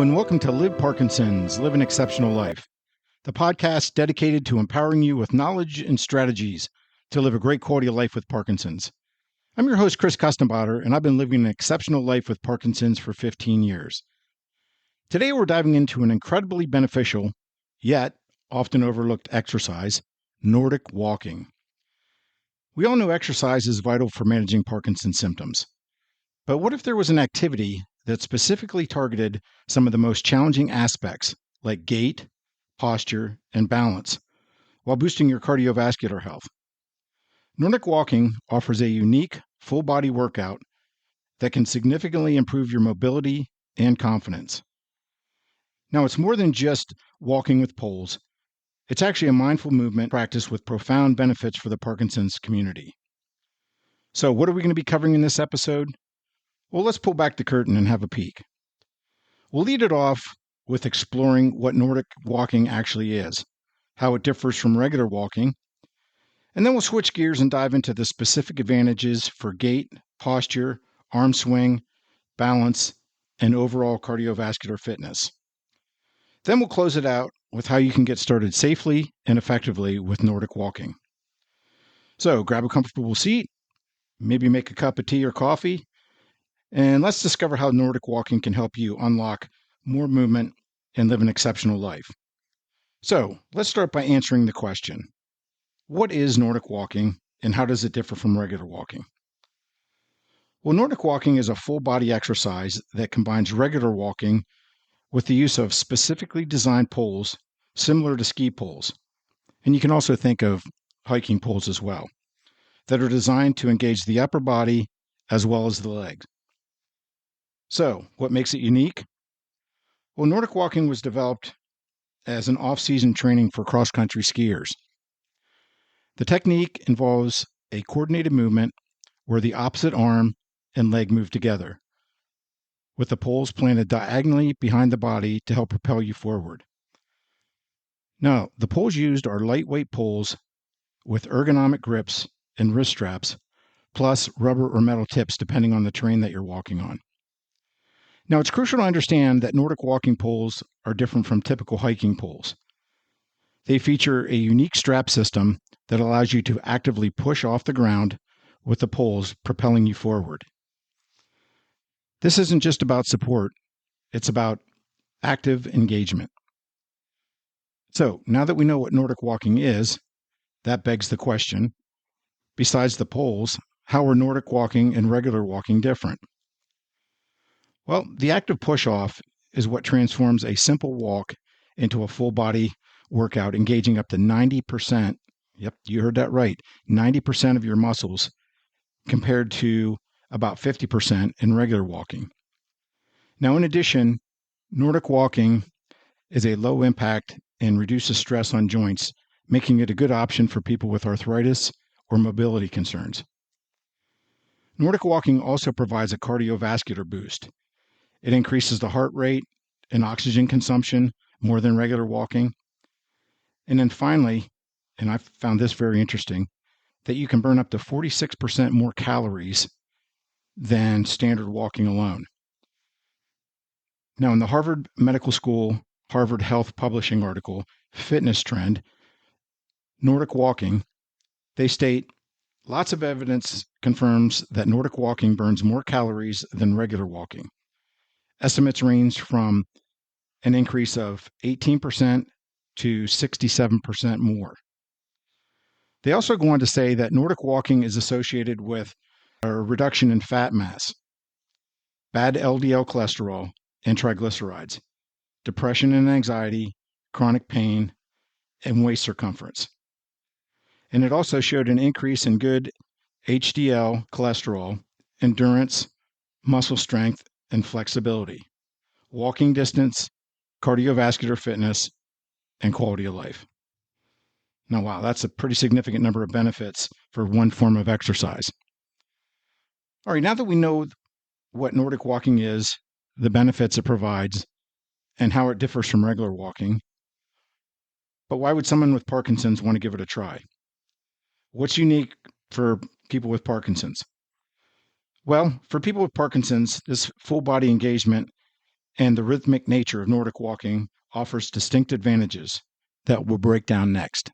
Hello and welcome to Live Parkinson's, Live an Exceptional Life, the podcast dedicated to empowering you with knowledge and strategies to live a great quality of life with Parkinson's. I'm your host, Chris Kustenbader, and I've been living an exceptional life with Parkinson's for 15 years. Today we're diving into an incredibly beneficial, yet often overlooked exercise, Nordic walking. We all know exercise is vital for managing Parkinson's symptoms. But what if there was an activity that specifically targeted some of the most challenging aspects like gait, posture, and balance, while boosting your cardiovascular health? Nordic walking offers a unique, full-body workout that can significantly improve your mobility and confidence. Now, it's more than just walking with poles. It's actually a mindful movement practice with profound benefits for the Parkinson's community. So, what are we going to be covering in this episode? Well, let's pull back the curtain and have a peek. We'll lead it off with exploring what Nordic walking actually is, how it differs from regular walking, and then we'll switch gears and dive into the specific advantages for gait, posture, arm swing, balance, and overall cardiovascular fitness. Then we'll close it out with how you can get started safely and effectively with Nordic walking. So grab a comfortable seat, maybe make a cup of tea or coffee, and let's discover how Nordic walking can help you unlock more movement and live an exceptional life. So let's start by answering the question, what is Nordic walking and how does it differ from regular walking? Well, Nordic walking is a full body exercise that combines regular walking with the use of specifically designed poles similar to ski poles. And you can also think of hiking poles as well, that are designed to engage the upper body as well as the legs. So, what makes it unique? Well, Nordic walking was developed as an off-season training for cross-country skiers. The technique involves a coordinated movement where the opposite arm and leg move together, with the poles planted diagonally behind the body to help propel you forward. Now, the poles used are lightweight poles with ergonomic grips and wrist straps, plus rubber or metal tips depending on the terrain that you're walking on. Now, it's crucial to understand that Nordic walking poles are different from typical hiking poles. They feature a unique strap system that allows you to actively push off the ground with the poles propelling you forward. This isn't just about support, it's about active engagement. So, now that we know what Nordic walking is, that begs the question, besides the poles, how are Nordic walking and regular walking different? Well, the active push-off is what transforms a simple walk into a full-body workout, engaging up to 90%. Yep, you heard that right. 90% of your muscles compared to about 50% in regular walking. Now, in addition, Nordic walking is a low impact and reduces stress on joints, making it a good option for people with arthritis or mobility concerns. Nordic walking also provides a cardiovascular boost. It increases the heart rate and oxygen consumption more than regular walking. And then finally, and I found this very interesting, that you can burn up to 46% more calories than standard walking alone. Now, in the Harvard Medical School, Harvard Health Publishing article, Fitness Trend, Nordic walking, they state, lots of evidence confirms that Nordic walking burns more calories than regular walking. Estimates range from an increase of 18% to 67% more. They also go on to say that Nordic walking is associated with a reduction in fat mass, bad LDL cholesterol and triglycerides, depression and anxiety, chronic pain, and waist circumference. And it also showed an increase in good HDL cholesterol, endurance, muscle strength, and flexibility, walking distance, cardiovascular fitness, and quality of life. Now, wow, that's a pretty significant number of benefits for one form of exercise. All right, now that we know what Nordic walking is, the benefits it provides, and how it differs from regular walking, but why would someone with Parkinson's want to give it a try? What's unique for people with Parkinson's? Well, for people with Parkinson's, this full body engagement And the rhythmic nature of Nordic walking offers distinct advantages that we'll break down next.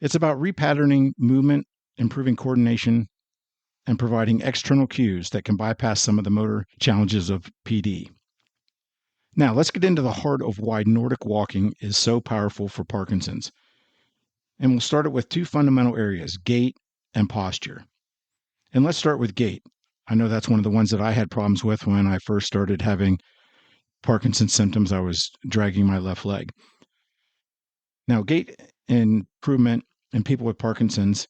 It's about repatterning movement, improving coordination, and providing external cues that can bypass some of the motor challenges of PD. Now, let's get into the heart of why Nordic walking is so powerful for Parkinson's. And we'll start it with two fundamental areas, gait and posture. And let's start with gait. I know that's one of the ones that I had problems with when I first started having Parkinson's symptoms. I was dragging my left leg. Now, gait improvement in people with Parkinson's,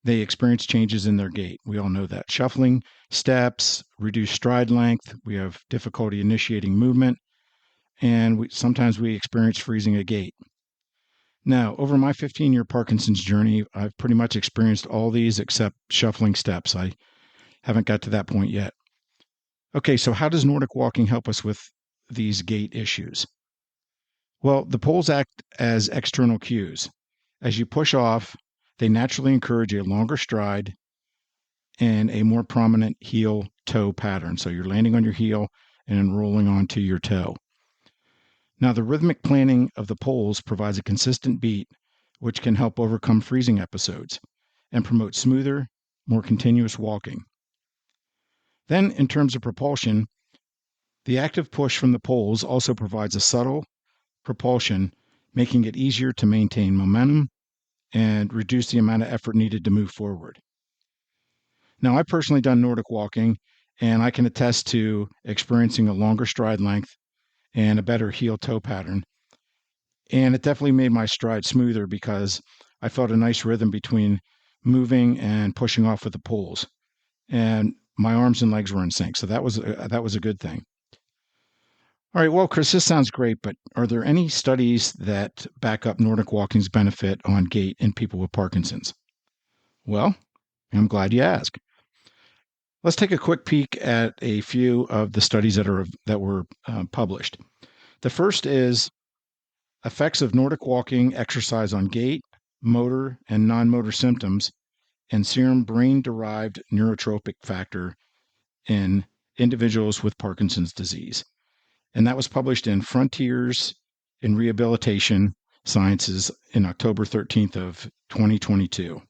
they experience changes in their gait. We all know that. Shuffling steps, reduced stride length. We have difficulty initiating movement. And sometimes we experience freezing a gait. Now, over my 15-year Parkinson's journey, I've pretty much experienced all these except shuffling steps. I haven't got to that point yet. Okay, so how does Nordic walking help us with these gait issues? Well, the poles act as external cues. As you push off, they naturally encourage a longer stride and a more prominent heel-toe pattern. So you're landing on your heel and rolling onto your toe. Now, the rhythmic planning of the poles provides a consistent beat, which can help overcome freezing episodes and promote smoother, more continuous walking. Then, in terms of propulsion, the active push from the poles also provides a subtle propulsion, making it easier to maintain momentum and reduce the amount of effort needed to move forward. Now, I've personally done Nordic walking, and I can attest to experiencing a longer stride length and a better heel-toe pattern. And it definitely made my stride smoother because I felt a nice rhythm between moving and pushing off with the poles. And my arms and legs were in sync. So that was a good thing. All right, well, Chris, this sounds great, but are there any studies that back up Nordic walking's benefit on gait in people with Parkinson's? Well, I'm glad you asked. Let's take a quick peek at a few of the studies that were published. The first is effects of Nordic walking exercise on gait, motor, and non-motor symptoms, and serum brain-derived neurotrophic factor in individuals with Parkinson's disease. And that was published in Frontiers in Rehabilitation Sciences in October 13th of 2022.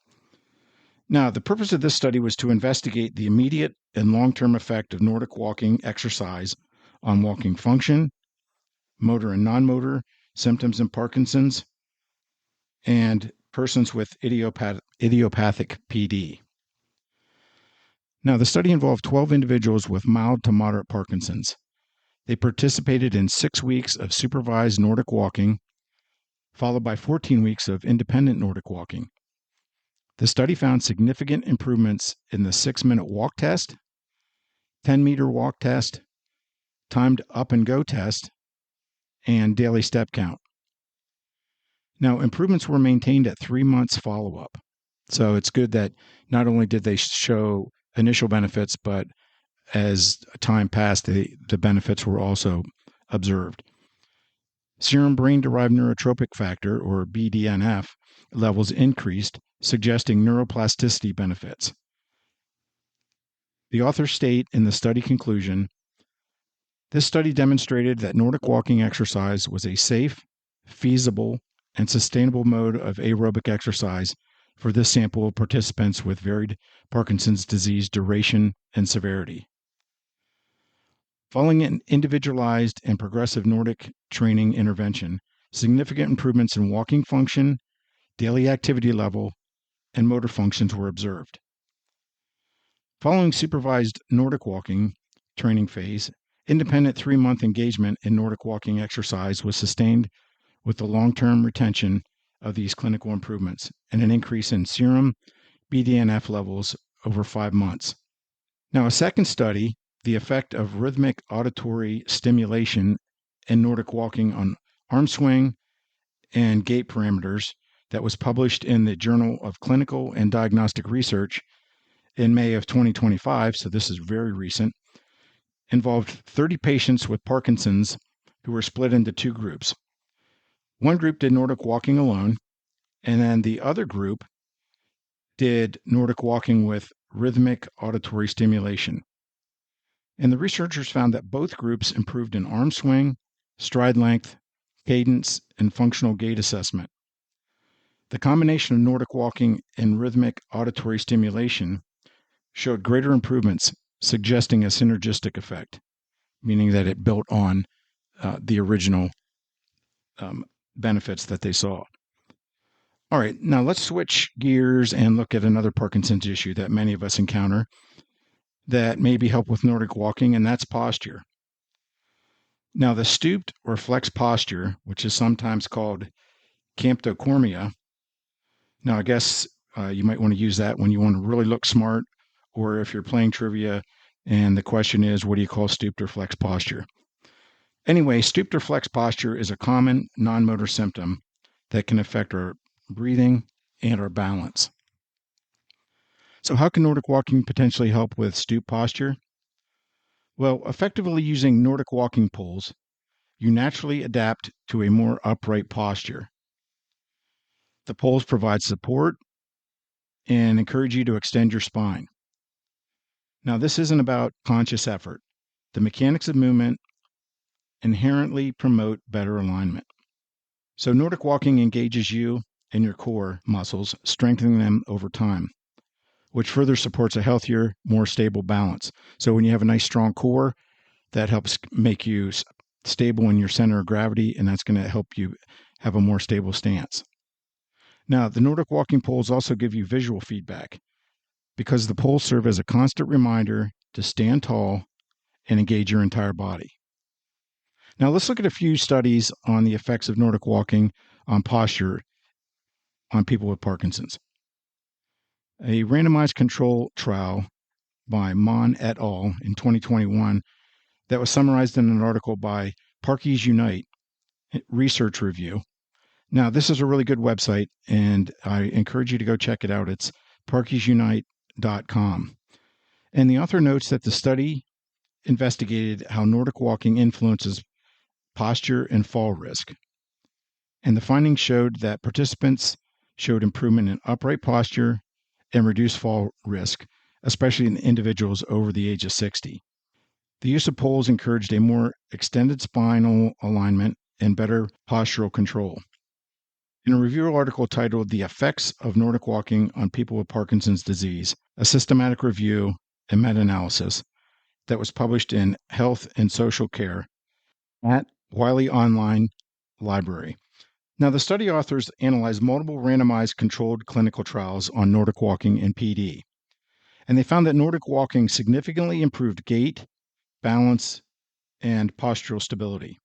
Now, the purpose of this study was to investigate the immediate and long-term effect of Nordic walking exercise on walking function, motor and non-motor symptoms in Parkinson's, and persons with idiopathic PD. Now, the study involved 12 individuals with mild to moderate Parkinson's. They participated in 6 weeks of supervised Nordic walking, followed by 14 weeks of independent Nordic walking. The study found significant improvements in the 6-minute walk test, 10-meter walk test, timed up and go test, and daily step count. Now, improvements were maintained at 3 months follow-up. So it's good that not only did they show initial benefits, but as time passed, the benefits were also observed. Serum brain-derived neurotrophic factor, or BDNF, levels increased, suggesting neuroplasticity benefits. The authors state in the study conclusion, this study demonstrated that Nordic walking exercise was a safe, feasible, and sustainable mode of aerobic exercise for this sample of participants with varied Parkinson's disease duration and severity. Following an individualized and progressive Nordic training intervention, significant improvements in walking function, daily activity level, and motor functions were observed. Following supervised Nordic walking training phase, independent 3-month engagement in Nordic walking exercise was sustained with the long-term retention of these clinical improvements and an increase in serum BDNF levels over 5 months. Now, a second study, the effect of rhythmic auditory stimulation in Nordic walking on arm swing and gait parameters, that was published in the Journal of Clinical and Diagnostic Research in May of 2025, so this is very recent, involved 30 patients with Parkinson's who were split into 2 groups. One group did Nordic walking alone, and then the other group did Nordic walking with rhythmic auditory stimulation. And the researchers found that both groups improved in arm swing, stride length, cadence, and functional gait assessment. The combination of Nordic walking and rhythmic auditory stimulation showed greater improvements, suggesting a synergistic effect, meaning that it built on the original benefits that they saw. All right, now let's switch gears and look at another Parkinson's issue that many of us encounter that maybe help with Nordic walking, and that's posture. Now, the stooped or flexed posture, which is sometimes called camptocormia. Now, I guess you might want to use that when you want to really look smart, or if you're playing trivia and the question is, what do you call stooped or flexed posture? Anyway, stooped or flexed posture is a common non-motor symptom that can affect our breathing and our balance. So how can Nordic walking potentially help with stoop posture? Well, effectively using Nordic walking poles, you naturally adapt to a more upright posture. The poles provide support and encourage you to extend your spine. Now, this isn't about conscious effort. The mechanics of movement inherently promote better alignment. So Nordic walking engages you and your core muscles, strengthening them over time, which further supports a healthier, more stable balance. So when you have a nice strong core, that helps make you stable in your center of gravity, and that's going to help you have a more stable stance. Now, the Nordic walking poles also give you visual feedback because the poles serve as a constant reminder to stand tall and engage your entire body. Now, let's look at a few studies on the effects of Nordic walking on posture on people with Parkinson's. A randomized control trial by Mon et al. In 2021 that was summarized in an article by Parkies Unite Research Review. Now, this is a really good website, and I encourage you to go check it out. It's parkiesunite.com. And the author notes that the study investigated how Nordic walking influences posture and fall risk. And the findings showed that participants showed improvement in upright posture and reduced fall risk, especially in individuals over the age of 60. The use of poles encouraged a more extended spinal alignment and better postural control. In a review article titled The Effects of Nordic Walking on People with Parkinson's Disease, a systematic review and meta-analysis that was published in Health and Social Care at Wiley Online Library. Now, the study authors analyzed multiple randomized controlled clinical trials on Nordic walking and PD, and they found that Nordic walking significantly improved gait, balance, and postural stability.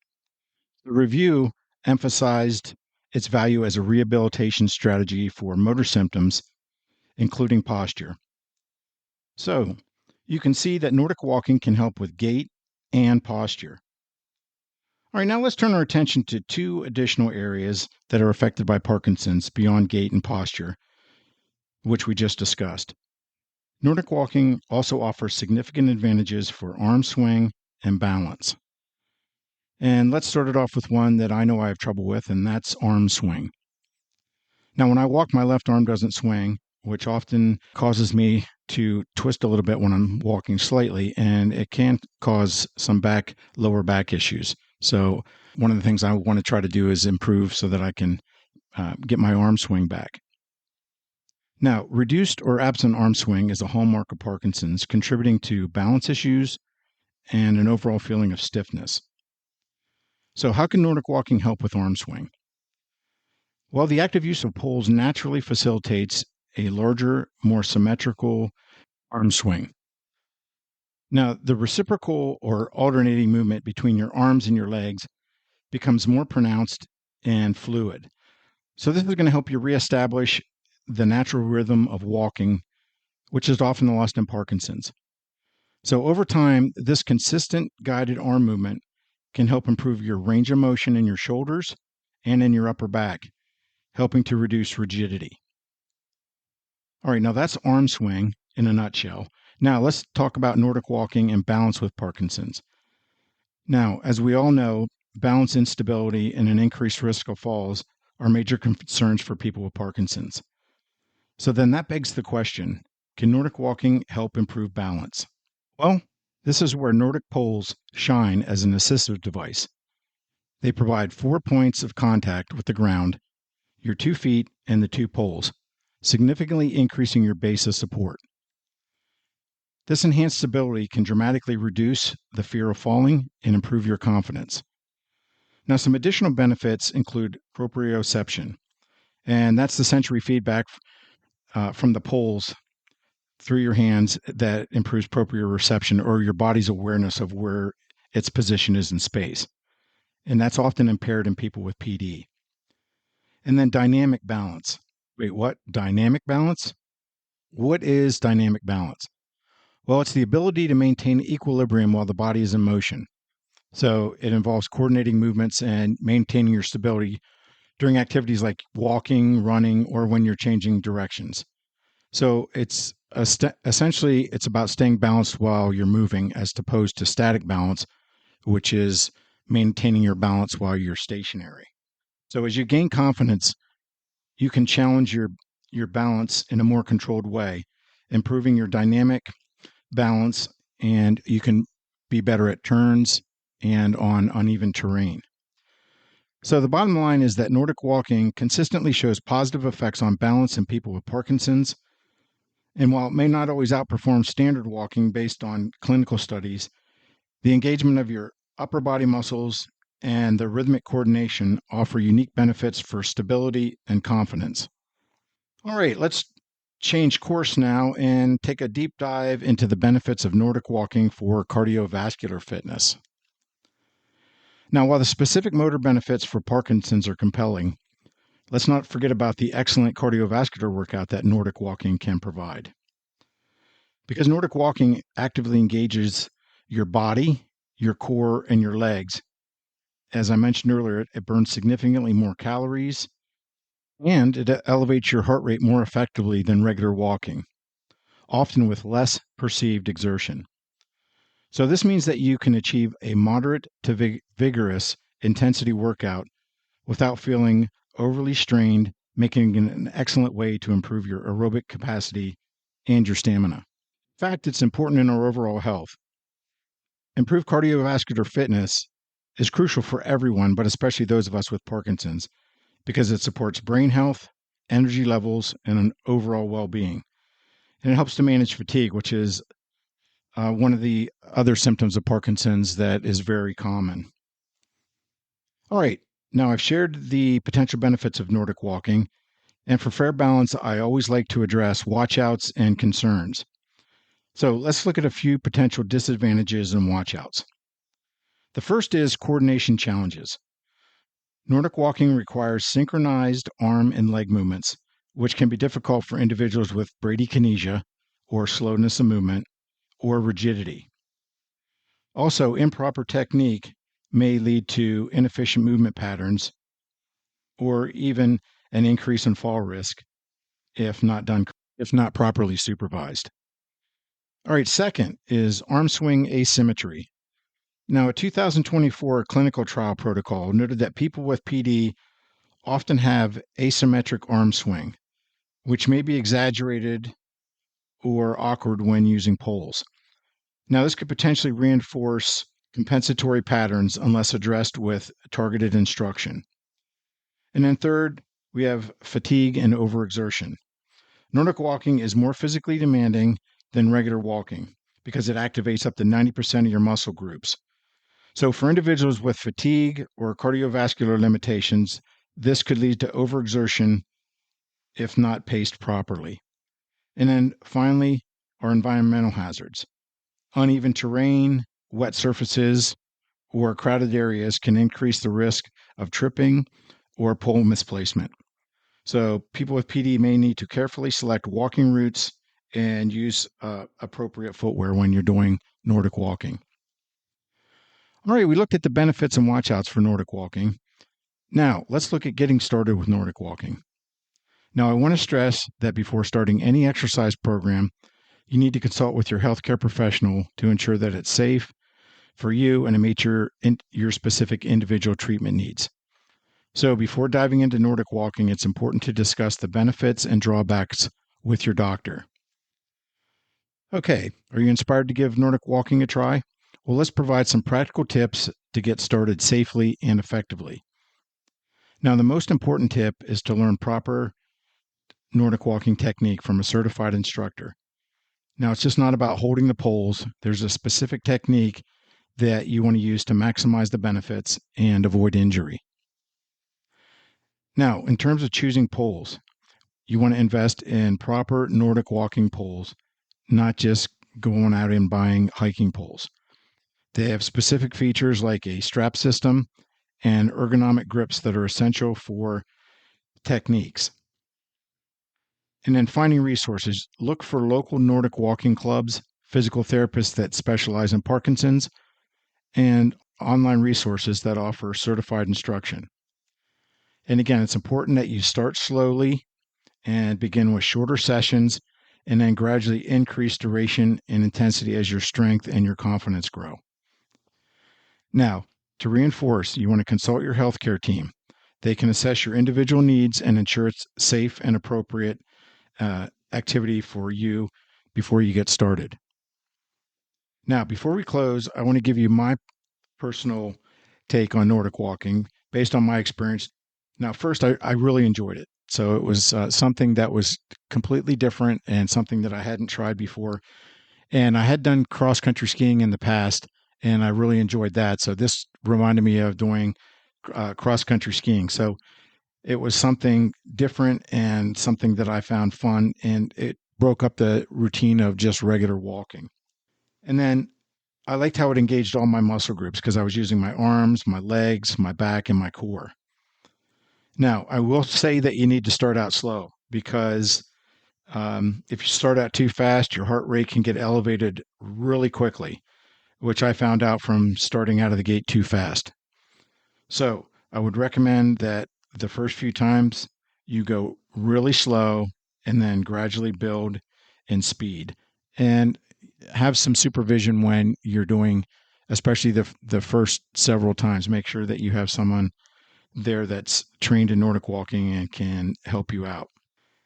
The review emphasized its value as a rehabilitation strategy for motor symptoms, including posture. So, you can see that Nordic walking can help with gait and posture. All right, now let's turn our attention to two additional areas that are affected by Parkinson's beyond gait and posture, which we just discussed. Nordic walking also offers significant advantages for arm swing and balance. And let's start it off with one that I know I have trouble with, and that's arm swing. Now, when I walk, my left arm doesn't swing, which often causes me to twist a little bit when I'm walking slightly, and it can cause some lower back issues. So one of the things I want to try to do is improve so that I can get my arm swing back. Now, reduced or absent arm swing is a hallmark of Parkinson's, contributing to balance issues and an overall feeling of stiffness. So how can Nordic walking help with arm swing? Well, the active use of poles naturally facilitates a larger, more symmetrical arm swing. Now, the reciprocal or alternating movement between your arms and your legs becomes more pronounced and fluid. So this is going to help you reestablish the natural rhythm of walking, which is often lost in Parkinson's. So over time, this consistent guided arm movement can help improve your range of motion in your shoulders and in your upper back, helping to reduce rigidity. All right, now that's arm swing in a nutshell. Now let's talk about Nordic walking and balance with Parkinson's. Now, as we all know, balance instability and an increased risk of falls are major concerns for people with Parkinson's. So then that begs the question, can Nordic walking help improve balance? Well, This is where Nordic poles shine as an assistive device. They provide 4 points of contact with the ground, your 2 feet, and the 2 poles, significantly increasing your base of support. This enhanced stability can dramatically reduce the fear of falling and improve your confidence. Now, some additional benefits include proprioception, and that's the sensory feedback from the poles through your hands that improves proprioception, or your body's awareness of where its position is in space. And that's often impaired in people with PD. And then dynamic balance. Wait, what? Dynamic balance? What is dynamic balance? Well, it's the ability to maintain equilibrium while the body is in motion. So it involves coordinating movements and maintaining your stability during activities like walking, running, or when you're changing directions. So it's essentially it's about staying balanced while you're moving, as opposed to static balance, which is maintaining your balance while you're stationary. So as you gain confidence, you can challenge your balance in a more controlled way, improving your dynamic balance, and you can be better at turns and on uneven terrain. So the bottom line is that Nordic walking consistently shows positive effects on balance in people with Parkinson's. And while it may not always outperform standard walking based on clinical studies, the engagement of your upper body muscles and the rhythmic coordination offer unique benefits for stability and confidence. All right, let's change course now and take a deep dive into the benefits of Nordic walking for cardiovascular fitness. Now, while the specific motor benefits for Parkinson's are compelling, let's not forget about the excellent cardiovascular workout that Nordic walking can provide. Because Nordic walking actively engages your body, your core, and your legs. As I mentioned earlier, it burns significantly more calories, and it elevates your heart rate more effectively than regular walking, often with less perceived exertion. So this means that you can achieve a moderate to vigorous intensity workout without feeling overly strained, making it an excellent way to improve your aerobic capacity and your stamina. In fact, it's important in our overall health. Improved cardiovascular fitness is crucial for everyone, but especially those of us with Parkinson's, because it supports brain health, energy levels, and an overall well-being. And it helps to manage fatigue, which is one of the other symptoms of Parkinson's that is very common. All right, now I've shared the potential benefits of Nordic walking, and for fair balance, I always like to address watchouts and concerns. So let's look at a few potential disadvantages and watchouts. The first is coordination challenges. Nordic walking requires synchronized arm and leg movements, which can be difficult for individuals with bradykinesia, or slowness of movement, or rigidity. Also, improper technique may lead to inefficient movement patterns, or even an increase in fall risk if not properly supervised. All right, second is arm swing asymmetry. Now, a 2024 clinical trial protocol noted that people with PD often have asymmetric arm swing, which may be exaggerated or awkward when using poles. Now, this could potentially reinforce compensatory patterns unless addressed with targeted instruction. And then third, we have fatigue and overexertion. Nordic walking is more physically demanding than regular walking because it activates up to 90% of your muscle groups. So for individuals with fatigue or cardiovascular limitations, this could lead to overexertion if not paced properly. And then finally, our environmental hazards. Uneven terrain, wet surfaces, or crowded areas can increase the risk of tripping or pole misplacement. So people with PD may need to carefully select walking routes and use appropriate footwear when you're doing Nordic walking. All right, we looked at the benefits and watchouts for Nordic walking. Now, let's look at getting started with Nordic walking. Now, I want to stress that before starting any exercise program, you need to consult with your healthcare professional to ensure that it's safe for you and to meet your specific individual treatment needs. So before diving into Nordic walking, it's important to discuss the benefits and drawbacks with your doctor. Okay, are you inspired to give Nordic walking a try? Well, let's provide some practical tips to get started safely and effectively. Now, the most important tip is to learn proper Nordic walking technique from a certified instructor. Now, it's just not about holding the poles. There's a specific technique that you want to use to maximize the benefits and avoid injury. Now, in terms of choosing poles, you want to invest in proper Nordic walking poles, not just going out and buying hiking poles. They have specific features like a strap system and ergonomic grips that are essential for techniques. And then finding resources. Look for local Nordic walking clubs, physical therapists that specialize in Parkinson's, and online resources that offer certified instruction. And again, it's important that you start slowly and begin with shorter sessions and then gradually increase duration and intensity as your strength and your confidence grow. Now, to reinforce, you want to consult your healthcare team. They can assess your individual needs and ensure it's safe and appropriate activity for you before you get started. Now, before we close, I want to give you my personal take on Nordic walking based on my experience. Now, first, I really enjoyed it. So it was something that was completely different and something that I hadn't tried before. And I had done cross country skiing in the past, and I really enjoyed that. So this reminded me of doing cross country skiing. So it was something different and something that I found fun, and it broke up the routine of just regular walking. And then I liked how it engaged all my muscle groups because I was using my arms, my legs, my back, and my core. Now, I will say that you need to start out slow because if you start out too fast, your heart rate can get elevated really quickly, which I found out from starting out of the gate too fast. So I would recommend that the first few times you go really slow and then gradually build in speed and have some supervision when you're doing, especially the first several times. Make sure that you have someone there that's trained in Nordic walking and can help you out.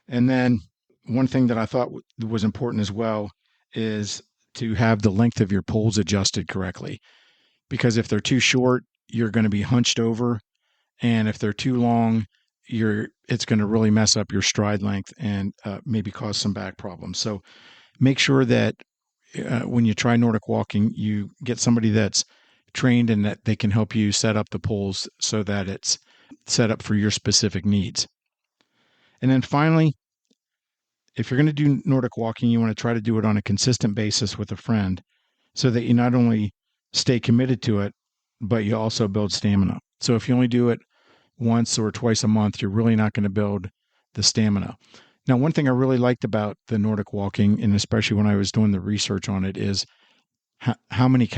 And then one thing that I thought was important as well is to have the length of your poles adjusted correctly. Because if they're too short, you're going to be hunched over. And if they're too long, it's going to really mess up your stride length and maybe cause some back problems. So make sure that when you try Nordic walking, you get somebody that's trained and that they can help you set up the poles so that it's set up for your specific needs. And then finally, if you're going to do Nordic walking, you want to try to do it on a consistent basis with a friend so that you not only stay committed to it, but you also build stamina. So if you only do it once or twice a month, you're really not going to build the stamina. Now, one thing I really liked about the Nordic walking, and especially when I was doing the research on it, is how many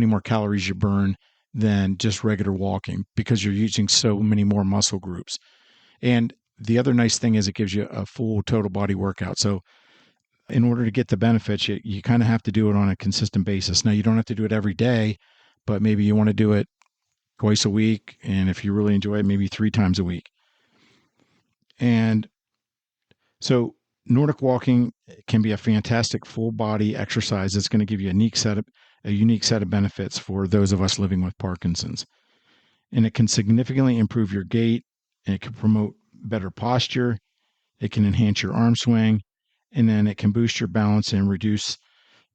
more calories you burn than just regular walking because you're using so many more muscle groups. And the other nice thing is it gives you a full total body workout. So in order to get the benefits, you kind of have to do it on a consistent basis. Now, you don't have to do it every day, but maybe you want to do it twice a week. And if you really enjoy it, maybe 3 times a week. And so Nordic walking can be a fantastic full body exercise. It's going to give you a unique set of benefits for those of us living with Parkinson's. And it can significantly improve your gait. And it can promote better posture. It can enhance your arm swing. And then it can boost your balance and reduce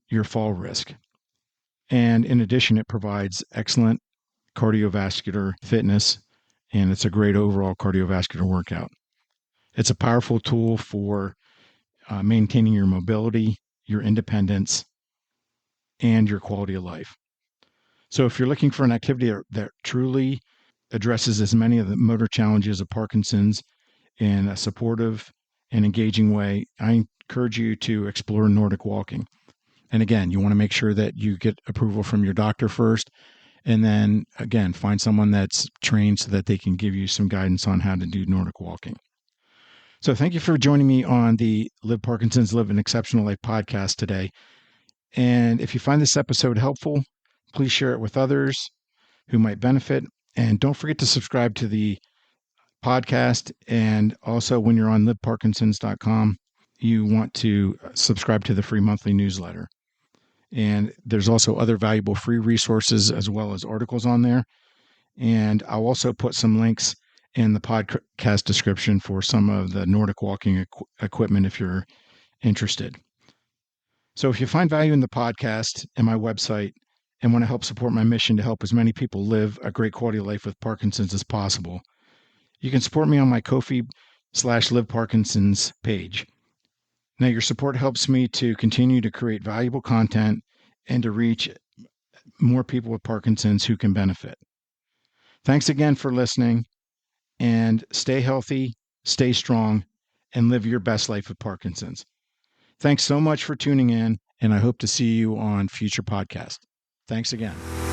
your fall risk. And in addition, it provides excellent cardiovascular fitness, and it's a great overall cardiovascular workout. It's a powerful tool for maintaining your mobility, your independence, and your quality of life. So if you're looking for an activity that truly addresses as many of the motor challenges of Parkinson's in a supportive and engaging way, I encourage you to explore Nordic walking. And again, you want to make sure that you get approval from your doctor first. And then again, find someone that's trained so that they can give you some guidance on how to do Nordic walking. So thank you for joining me on the Live Parkinson's, Live an Exceptional Life podcast today. And if you find this episode helpful, please share it with others who might benefit. And don't forget to subscribe to the podcast. And also when you're on liveparkinsons.com, you want to subscribe to the free monthly newsletter. And there's also other valuable free resources as well as articles on there. And I'll also put some links in the podcast description for some of the Nordic walking equipment if you're interested. So if you find value in the podcast and my website and want to help support my mission to help as many people live a great quality of life with Parkinson's as possible, you can support me on my Ko-fi/Live Parkinson's page. Now, your support helps me to continue to create valuable content and to reach more people with Parkinson's who can benefit. Thanks again for listening, and stay healthy, stay strong, and live your best life with Parkinson's. Thanks so much for tuning in, and I hope to see you on future podcasts. Thanks again.